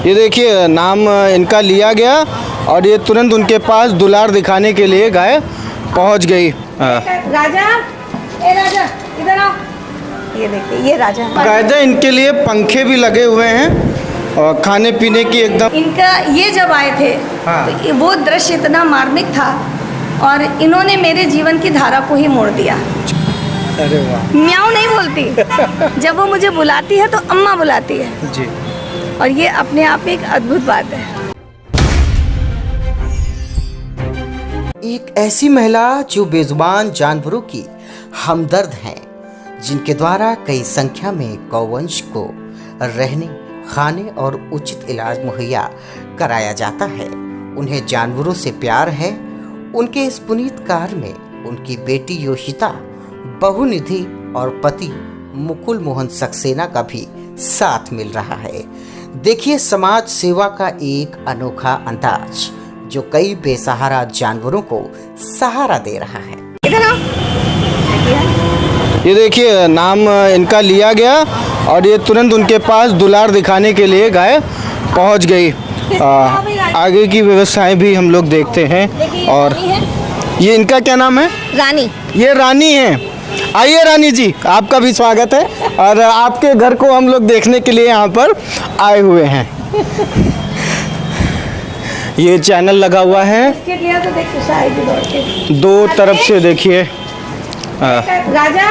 ये देखिए नाम इनका लिया गया और ये तुरंत उनके पास दुलार दिखाने के लिए गाय पहुंच गई। राजा, ए राजा इधर आओ। ये देखिए ये राजा कायदा इनके लिए पंखे भी लगे हुए हैं और खाने पीने की एकदम। इनका ये जब आए थे तो वो दृश्य इतना मार्मिक था और इन्होंने मेरे जीवन की धारा को ही मोड़ दिया। अरे वाह। म्याऊं नहीं बोलती, जब वो मुझे बुलाती है तो अम्मा बुलाती है जी। और ये अपने आप में एक अद्भुत बात है। एक ऐसी महिला जो बेजुबान जानवरों की हमदर्द हैं, जिनके द्वारा कई संख्या में गौवंश को रहने, खाने और उचित इलाज मुहैया कराया जाता है। उन्हें जानवरों से प्यार है। उनके इस पुनीत कार्य में उनकी बेटी योशिता, बहू निधि और पति मुकुल मोहन सक्सेना का भी साथ मिल रहा है। देखिए समाज सेवा का एक अनोखा अंदाज जो कई बेसहारा जानवरों को सहारा दे रहा है। इधर आओ। ये देखिए नाम इनका लिया गया और ये तुरंत उनके पास दुलार दिखाने के लिए गाय पहुंच गई। आगे की व्यवस्थाएं भी हम लोग देखते हैं। और ये इनका क्या नाम है? रानी। ये रानी है। आइए रानी जी, आपका भी स्वागत है और आपके घर को हम लोग देखने के लिए यहाँ पर आए हुए हैं। ये चैनल लगा हुआ है, तो देखिए शायद दौड़ के दो तरफ से देखिए। राजा,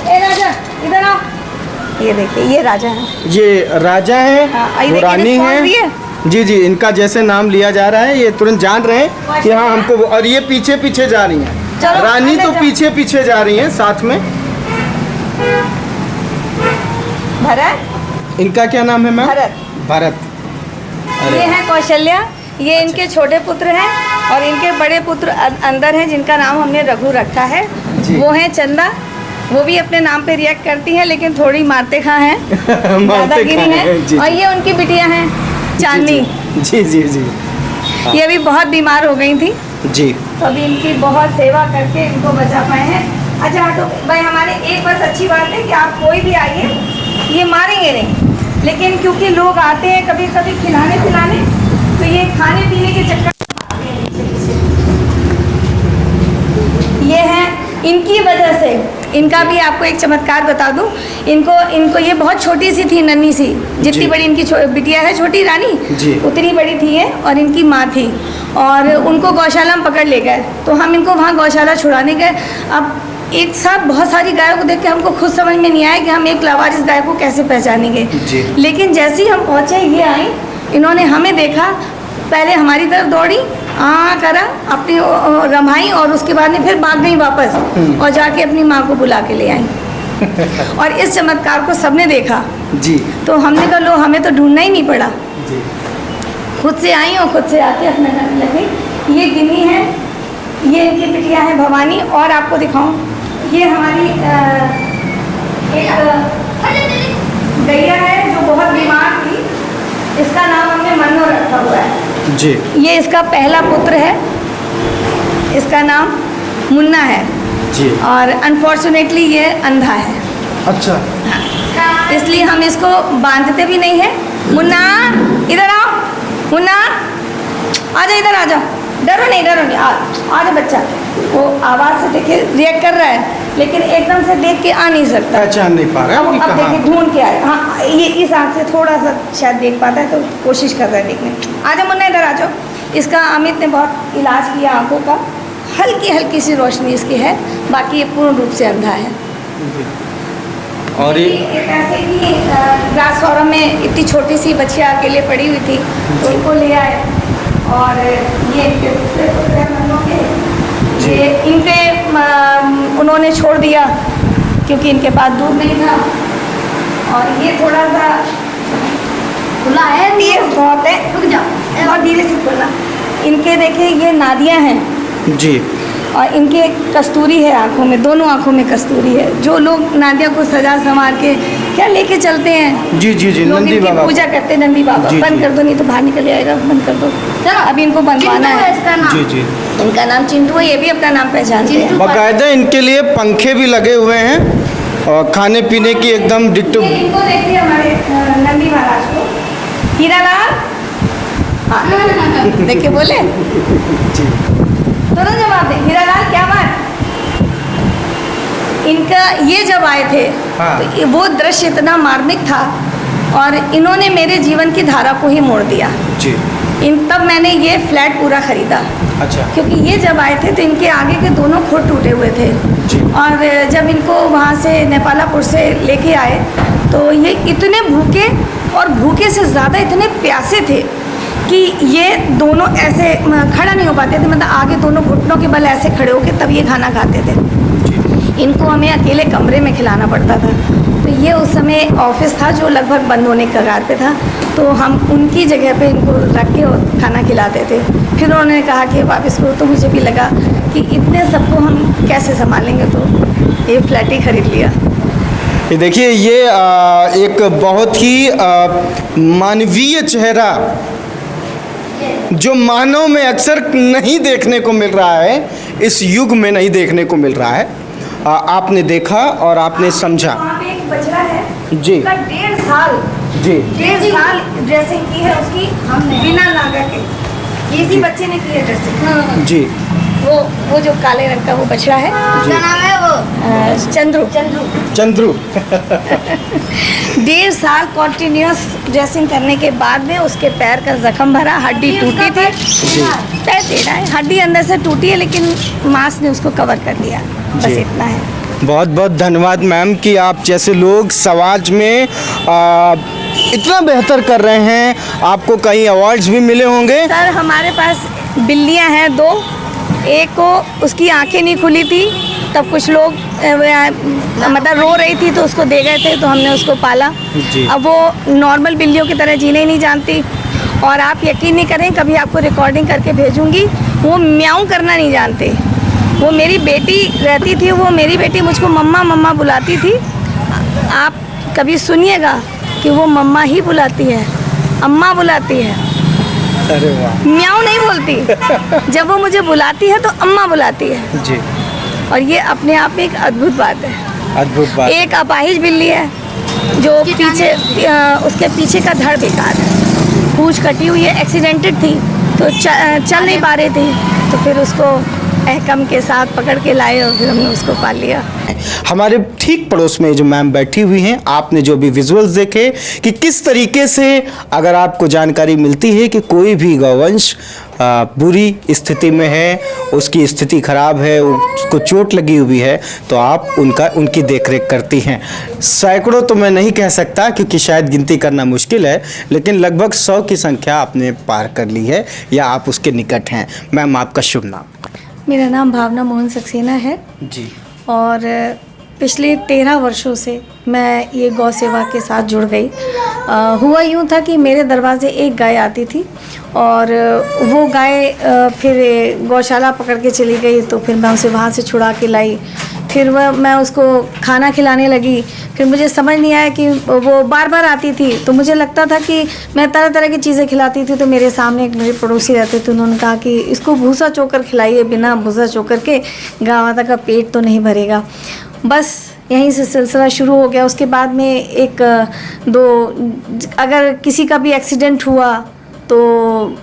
ए राजा इधर आओ। ये देखिए ये राजा है। ये राजा है, वो रानी है। जी जी, इनका जैसे नाम लिया जा रहा है ये तुरंत जान रहे हैं कि हाँ हमको। और ये पीछे पीछे जा रही हैं, रानी तो पीछे पीछे जा रही हैं साथ में। भरत। इनका क्या नाम है मैम? भरत। भरत। ये है कौशल्या। ये इनके छोटे पुत्र हैं और इनके बड़े पुत्र अंदर हैं जिनका नाम हमने रघु रखा है। वो हैं चंदा। वो भी अपने नाम पे रिएक्ट करती हैं लेकिन थोड़ी मारते खा हैं, दादागिरी है। और ये उनकी बिटिया हैं चांदनी। जी जी जी। ये अभी बहुत बीमार हो गई थी जी, तो अभी इनकी बहुत सेवा करके इनको बचा पाए हैं। अच्छा हटो भाई, हमारे एक बस अच्छी बात है कि आप कोई भी आइए, ये मारेंगे नहीं, लेकिन क्योंकि लोग आते हैं कभी कभी खिलाने पिलाने, तो ये खाने पीने के चक्कर ये है इनकी वजह से। इनका भी आपको एक चमत्कार बता दूं, इनको ये बहुत छोटी सी थी, नन्ही सी, जितनी बड़ी इनकी बिटिया है छोटी रानी उतनी बड़ी थी ये, और इनकी माँ थी और उनको गौशाला में पकड़ ले गए। तो हम इनको वहाँ गौशाला छुड़ाने गए। अब एक साथ बहुत सारी गायों को देख के हमको खुद समझ में नहीं आया कि हम एक लावारिस गाय को कैसे पहचानेंगे। लेकिन जैसे ही हम पहुँचे ये आई, इन्होंने हमें देखा, पहले हमारी तरफ दौड़ी, करा, अपनी रमाई और उसके बाद में फिर भाग गई वापस और जाके अपनी माँ को बुला के ले आई। और इस चमत्कार को सबने देखा जी। तो हमने कहा लो, हमें तो ढूंढना ही नहीं पड़ा जी। खुद से आई और खुद से आके अपना घर लगी। ये गिनी है, ये इनकी बिटिया है भवानी। और आपको दिखाऊं, ये हमारी एक गैया है जो बहुत बीमार थी, इसका नाम हमने मन्नो रखा हुआ है जी। ये इसका पहला पुत्र है, इसका नाम मुन्ना है जी। और अनफॉर्चुनेटली ये अंधा है। अच्छा। हाँ, इसलिए हम इसको बांधते भी नहीं है। मुन्ना इधर आओ, मुन्ना आजा, इधर आजा, डरो नहीं आजा बच्चा। वो आवाज़ से देखिए रिएक्ट कर रहा है लेकिन एकदम से देख के आ नहीं सकता, पहचान नहीं पा रहा है। अब देखिए ढूंढ के आए। हाँ, ये इस आँख से थोड़ा सा शायद देख पाता है, तो कोशिश कर रहा है देखने। आजा मुन्ना इधर आ जाओ। इसका अमित ने बहुत इलाज किया आँखों का, हल्की हल्की सी रोशनी इसकी है, बाकी ये पूर्ण रूप से अंधा है। और ये ऐसे ही ग्रास फॉरम में इतनी छोटी सी बच्चियाँ अकेले पड़ी हुई थी तो उनको ले आए। और ये इनके दूसरे पुत्र हैं मन्नो के, ये इनके उन्होंने छोड़ दिया क्योंकि इनके पास दूध नहीं था। और ये थोड़ा सा खुला है, तेज बहुत है, रुक जाओ और धीरे से खुला। इनके देखिए ये नादियाँ हैं जी, और इनके कस्तूरी है आँखों में, दोनों आँखों में कस्तूरी है। जो लोग नादिया को सजा संवार के क्या लेके चलते हैं जी जी जी, नंदी बाबा पूजा करते हैं, नंदी बाबा। बंद कर दो नहीं तो बाहर निकल जाएगा, बंद कर दो। चलो अभी इनको बंदवाना है इसका नाम जी जी। इनका नाम चिंटू है, ये भी अपना नाम पहचानते हैं। बाकायदा इनके लिए पंखे भी लगे हुए हैं और खाने पीने की एकदम डिट्टो। इनको देखिए हमारे नंदी महाराज को, हीरालाल हाँ देखिए बोले दोनों जवाब दे। हीरालाल क्या बात, इनका ये जब आए थे हाँ। तो वो दृश्य इतना मार्मिक था और इन्होंने मेरे जीवन की धारा को ही मोड़ दिया। जी। तब मैंने ये फ्लैट पूरा खरीदा। अच्छा। क्योंकि ये जब आए थे तो इनके आगे के दोनों खुर टूटे हुए थे। जी। और जब इनको वहाँ से नेपालापुर से लेके आए तो ये इतने भूखे और भूखे से ज़्यादा इतने प्यासे थे कि ये दोनों ऐसे खड़ा नहीं हो पाते थे, मतलब आगे दोनों घुटनों के बल ऐसे खड़े होकर तब ये खाना खाते थे। इनको हमें अकेले कमरे में खिलाना पड़ता था। तो ये उस समय ऑफिस था जो लगभग बंद होने के कगार पे था, तो हम उनकी जगह पे इनको रख के और खाना खिलाते थे। फिर उन्होंने कहा कि वापस करो, तो मुझे भी लगा कि इतने सबको हम कैसे संभालेंगे, तो ये फ्लैट ही खरीद लिया। ये देखिए, ये एक बहुत ही मानवीय चेहरा जो मानव में अक्सर नहीं देखने को मिल रहा है, इस युग में नहीं देखने को मिल रहा है। आपने देखा और आपने समझा। वहाँ पे एक बछड़ा है जी। उसका 1.5 साल जी 1.5 साल ड्रेसिंग की है उसकी, हमने बिना नागा के इसी बच्चे ने की है ड्रेसिंग। जी। वो जो काले रंग का वो बछड़ा है, क्या नाम है वो? चंद्रू। चंद्रू 1.5 साल कॉन्टिन्यूस ड्रेसिंग करने के बाद में उसके पैर का जख्म भरा, हड्डी टूटी थी। पैर टेढ़ा है, हड्डी अंदर से टूटी है, लेकिन मांस ने उसको कवर कर दिया। बस जी। इतना है। बहुत बहुत धन्यवाद मैम कि आप जैसे लोग समाज में इतना बेहतर कर रहे हैं। आपको कई अवार्ड्स भी मिले होंगे। सर हमारे पास बिल्लियां हैं 2, एक को उसकी आंखें नहीं खुली थी, तब कुछ लोग मतलब रो रही थी तो उसको दे गए थे, तो हमने उसको पाला। जी। अब वो नॉर्मल बिल्लियों की तरह जीने ही नहीं जानती, और आप यकीन नहीं करें, कभी आपको रिकॉर्डिंग करके भेजूंगी, वो म्याऊं करना नहीं जानते। वो मेरी बेटी रहती थी, वो मेरी बेटी मुझको मम्मा मम्मा बुलाती थी। आप कभी सुनिएगा कि वो मम्मा ही बुलाती है, अम्मा बुलाती है, अरे वाह। म्याऊं नहीं बोलती। जब वो मुझे बुलाती है तो अम्मा बुलाती है। जी। और ये अपने आप में एक अद्भुत बात है। अद्भुत बात। एक अपाहिज बिल्ली है जो पीछे उसके पीछे का धड़ बेकार है, पूंछ कटी हुई है, एक्सीडेंटेड थी तो चल नहीं पा रही थी, तो फिर उसको अहकम के साथ पकड़ के लाए और फिर हमने उसको पाल लिया। हमारे ठीक पड़ोस में जो मैम बैठी हुई हैं, आपने जो भी विजुअल्स देखे कि किस तरीके से अगर आपको जानकारी मिलती है कि कोई भी गौवंश बुरी स्थिति में है, उसकी स्थिति खराब है, उसको चोट लगी हुई है, तो आप उनकी देखरेख करती हैं। सैकड़ों तो मैं नहीं कह सकता क्योंकि शायद गिनती करना मुश्किल है, लेकिन लगभग 100 की संख्या आपने पार कर ली है या आप उसके निकट हैं। मैम आपका शुभ नाम? मेरा नाम भावना मोहन सक्सेना है जी। और पिछले 13 वर्षों से मैं ये गौ सेवा के साथ जुड़ गई। हुआ यूँ था कि मेरे दरवाजे एक गाय आती थी और वो गाय फिर गौशाला पकड़ के चली गई, तो फिर मैं उसे वहाँ से छुड़ा के लाई। फिर मैं उसको खाना खिलाने लगी। फिर मुझे समझ नहीं आया कि वो बार बार आती थी, तो मुझे लगता था कि मैं तरह तरह की चीज़ें खिलाती थी। तो मेरे सामने एक मेरे पड़ोसी रहते थे, उन्होंने कहा कि इसको भूसा चोकर खिलाइए, बिना भूसा चोकर के गाय माता का पेट तो नहीं भरेगा। बस यहीं से सिलसिला शुरू हो गया। उसके बाद में एक दो अगर किसी का भी एक्सीडेंट हुआ तो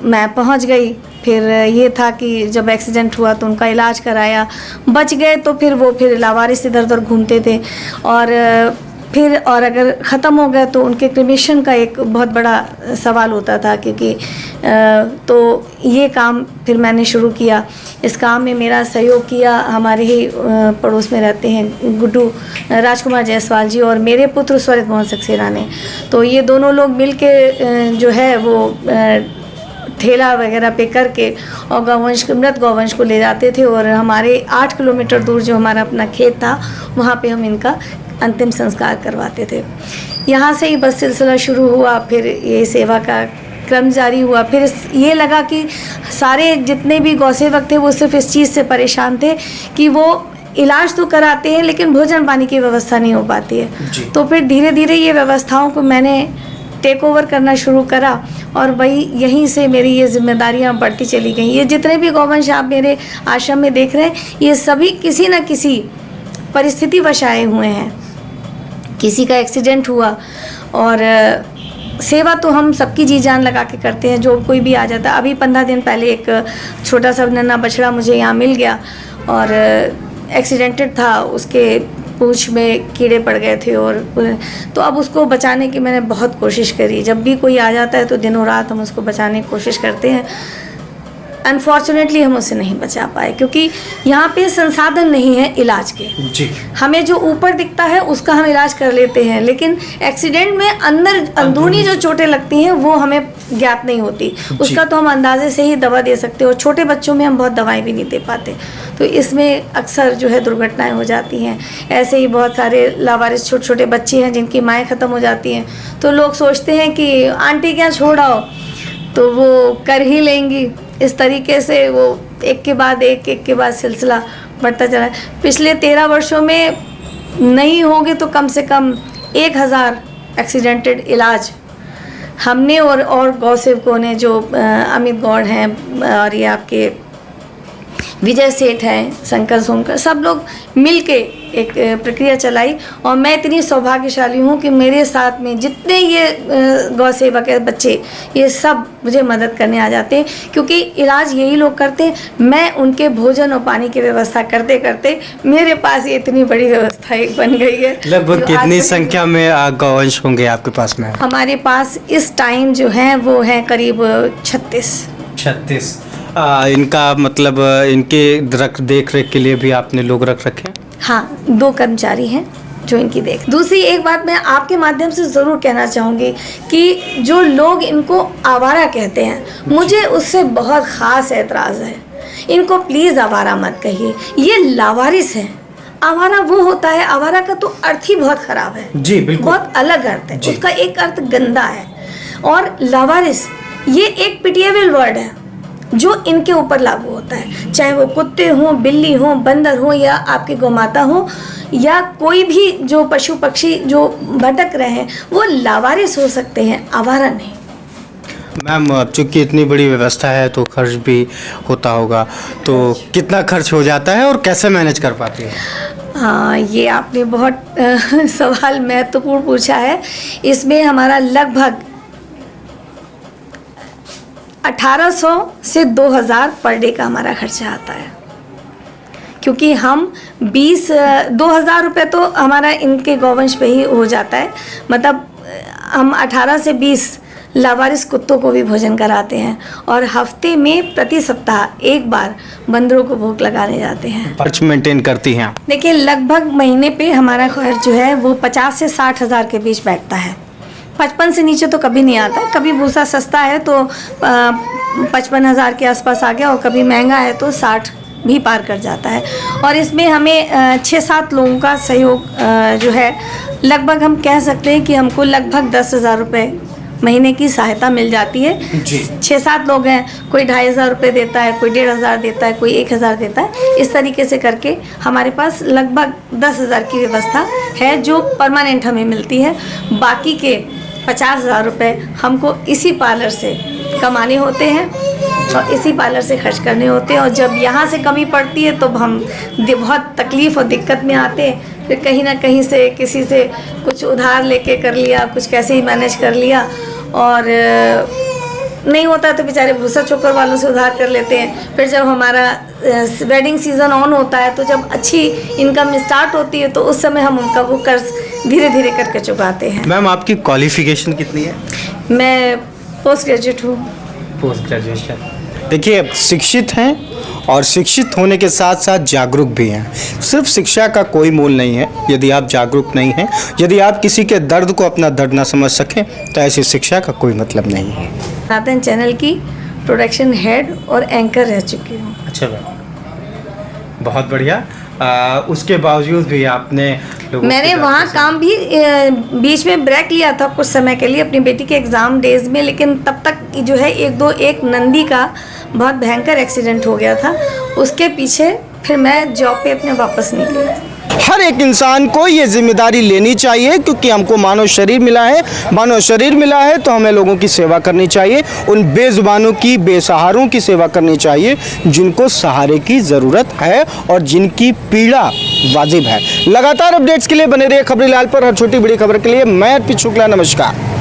मैं पहुंच गई। फिर ये था कि जब एक्सीडेंट हुआ तो उनका इलाज कराया, बच गए तो फिर वो फिर लावारिस इधर उधर घूमते थे। और अगर ख़त्म हो गए तो उनके क्रिमेशन का एक बहुत बड़ा सवाल होता था, क्योंकि तो ये काम फिर मैंने शुरू किया। इस काम में मेरा सहयोग किया हमारे ही पड़ोस में रहते हैं गुड्डू राजकुमार जायसवाल जी और मेरे पुत्र स्वरित मोहन सक्सेना ने। तो ये दोनों लोग मिल के जो है वो ठेला वगैरह पे करके और मृत गौवंश को ले जाते थे, और हमारे 8 किलोमीटर दूर जो हमारा अपना खेत था वहाँ पे हम इनका अंतिम संस्कार करवाते थे। यहाँ से ही बस सिलसिला शुरू हुआ। फिर ये सेवा का क्रम जारी हुआ। फिर ये लगा कि सारे जितने भी गौसेवक थे वो सिर्फ इस चीज़ से परेशान थे कि वो इलाज तो कराते हैं लेकिन भोजन पानी की व्यवस्था नहीं हो पाती है। तो फिर धीरे धीरे ये व्यवस्थाओं को मैंने टेक ओवर करना शुरू करा, और वही यहीं से मेरी ये जिम्मेदारियां बढ़ती चली गई। ये जितने भी गौवंश आप मेरे आश्रम में देख रहे हैं, ये सभी किसी न किसी परिस्थिति वश आए हुए हैं। किसी का एक्सीडेंट हुआ और सेवा तो हम सबकी जी जान लगा के करते हैं, जो कोई भी आ जाता है। अभी 15 दिन पहले एक छोटा सा नन्हा बछड़ा मुझे यहाँ मिल गया और एक्सीडेंटेड था, उसके पूंछ में कीड़े पड़ गए थे और तो अब उसको बचाने की मैंने बहुत कोशिश करी। जब भी कोई आ जाता है तो दिनों रात हम उसको बचाने की कोशिश करते हैं। अनफॉर्चुनेटली हम उसे नहीं बचा पाए क्योंकि यहाँ पे संसाधन नहीं है इलाज के। जी। हमें जो ऊपर दिखता है उसका हम इलाज कर लेते हैं, लेकिन एक्सीडेंट में अंदर अंदरूनी जो चोटें लगती हैं वो हमें ज्ञात नहीं होती। उसका तो हम अंदाजे से ही दवा दे सकते हैं और छोटे बच्चों में हम बहुत दवाएं भी नहीं दे पाते, तो इसमें अक्सर जो है दुर्घटनाएं हो जाती हैं। ऐसे ही बहुत सारे लावारिस छोटे छोटे बच्चे हैं जिनकी माएँ ख़त्म हो जाती हैं, तो लोग सोचते हैं कि आंटी क्या छोड़ाओ, तो वो कर ही लेंगी। इस तरीके से वो एक के बाद एक सिलसिला बढ़ता चला है। पिछले 13 वर्षों में नहीं होंगे तो कम से कम 1000 एक्सीडेंटेड इलाज हमने और गौ सेवकों ने, जो अमित गौड़ हैं और ये आपके विजय सेठ हैं, शंकर सोनकर, सब लोग मिलके एक प्रक्रिया चलाई। और मैं इतनी सौभाग्यशाली हूँ कि मेरे साथ में जितने ये गौ सेवक है बच्चे, ये सब मुझे मदद करने आ जाते हैं क्योंकि इलाज यही लोग करते हैं। मैं उनके भोजन और पानी की व्यवस्था करते करते मेरे पास ये इतनी बड़ी व्यवस्था एक बन गई है। लगभग कितनी संख्या में गौवंश होंगे आपके पास में? हमारे पास इस टाइम जो है वो है करीब 36। इनका मतलब इनके देख रेख के लिए भी आपने लोग रख रखे हैं? हाँ, 2 कर्मचारी हैं जो इनकी देख। दूसरी एक बात मैं आपके माध्यम से ज़रूर कहना चाहूँगी कि जो लोग इनको आवारा कहते हैं, मुझे उससे बहुत ख़ास एतराज़ है। इनको प्लीज़ आवारा मत कहिए, ये लावारिस है। आवारा वो होता है, आवारा का तो अर्थ ही बहुत ख़राब है। जी बिल्कुल, बहुत अलग अर्थ है उसका। एक अर्थ गंदा है और लावारिस ये एक पिटिएबल वर्ड है जो इनके ऊपर लागू होता है। चाहे वो कुत्ते हों, बिल्ली हों, बंदर हों या आपकी गौमाता हो या कोई भी जो पशु पक्षी जो भटक रहे हैं, वो लावारिस हो सकते हैं, आवारा नहीं। मैम, अब चूँकि इतनी बड़ी व्यवस्था है तो खर्च भी होता होगा, तो कितना खर्च हो जाता है और कैसे मैनेज कर पाती है? हाँ, ये आपने बहुत सवाल महत्वपूर्ण पूछा है। इसमें हमारा लगभग 1800 से 2000 पर डे का हमारा खर्चा आता है क्योंकि हम 2000 रुपये तो हमारा इनके गौवंश पे ही हो जाता है। मतलब हम 18 से 20 लावारिस कुत्तों को भी भोजन कराते हैं और हफ्ते में प्रति सप्ताह एक बार बंदरों को भोग लगाने जाते हैं। खर्च मेंटेन करती हैं? देखिए, लगभग महीने पे हमारा खर्च जो है वो 50 से 60 हज़ार के बीच बैठता है। 55 से नीचे तो कभी नहीं आता। कभी भूसा सस्ता है तो 55,000 के आसपास आ गया और कभी महंगा है तो 60 भी पार कर जाता है। और इसमें हमें 6-7 लोगों का सहयोग जो है, लगभग हम कह सकते हैं कि हमको लगभग 10,000 रुपये महीने की सहायता मिल जाती है। 6-7 लोग हैं, कोई 2,500 रुपये देता है, कोई 1,500 देता है, कोई 1,000 देता है। इस तरीके से करके हमारे पास लगभग 10,000 की व्यवस्था है जो परमानेंट हमें मिलती है। बाकी के 50,000 रुपये हमको इसी पार्लर से कमाने होते हैं और इसी पार्लर से खर्च करने होते हैं। और जब यहाँ से कमी पड़ती है तो हम बहुत तकलीफ़ और दिक्कत में आते हैं। फिर कहीं ना कहीं से किसी से कुछ उधार लेके कर लिया, कुछ कैसे ही मैनेज कर लिया, और नहीं होता तो बेचारे भूसा चोकर वालों से उधार कर लेते हैं। फिर जब हमारा वेडिंग सीज़न ऑन होता है तो जब अच्छी इनकम स्टार्ट होती है तो उस समय हम उनका वो कर्ज धीरे धीरे करके चुकाते हैं। मैम, आपकी क्वालिफिकेशन कितनी है? मैं पोस्ट ग्रेजुएट हूँ। Post graduation. देखिए, शिक्षित हैं और शिक्षित होने के साथ साथ जागरूक भी हैं। सिर्फ शिक्षा का कोई मोल नहीं है यदि आप जागरूक नहीं हैं। यदि आप किसी के दर्द को अपना दर्द ना समझ सकें तो ऐसी शिक्षा का कोई मतलब नहीं है। सनातन चैनल की प्रोडक्शन हेड और एंकर रह चुकी हूँ। अच्छा मैम, बहुत बढ़िया। उसके बावजूद भी आपने मैंने वहाँ काम भी बीच में ब्रेक लिया था कुछ समय के लिए अपनी बेटी के एग्ज़ाम डेज में, लेकिन तब तक जो है एक नंदी का बहुत भयंकर एक्सीडेंट हो गया था। उसके पीछे फिर मैं जॉब पे अपने वापस निकली। हर एक इंसान को ये जिम्मेदारी लेनी चाहिए क्योंकि हमको मानव शरीर मिला है। मानव शरीर मिला है तो हमें लोगों की सेवा करनी चाहिए, उन बेजुबानों की, बेसहारों की सेवा करनी चाहिए जिनको सहारे की ज़रूरत है और जिनकी पीड़ा वाजिब है। लगातार अपडेट्स के लिए बने रहिए खबरी लाल पर। हर छोटी बड़ी खबर के लिए मैं अर्पित शुक्ला, नमस्कार।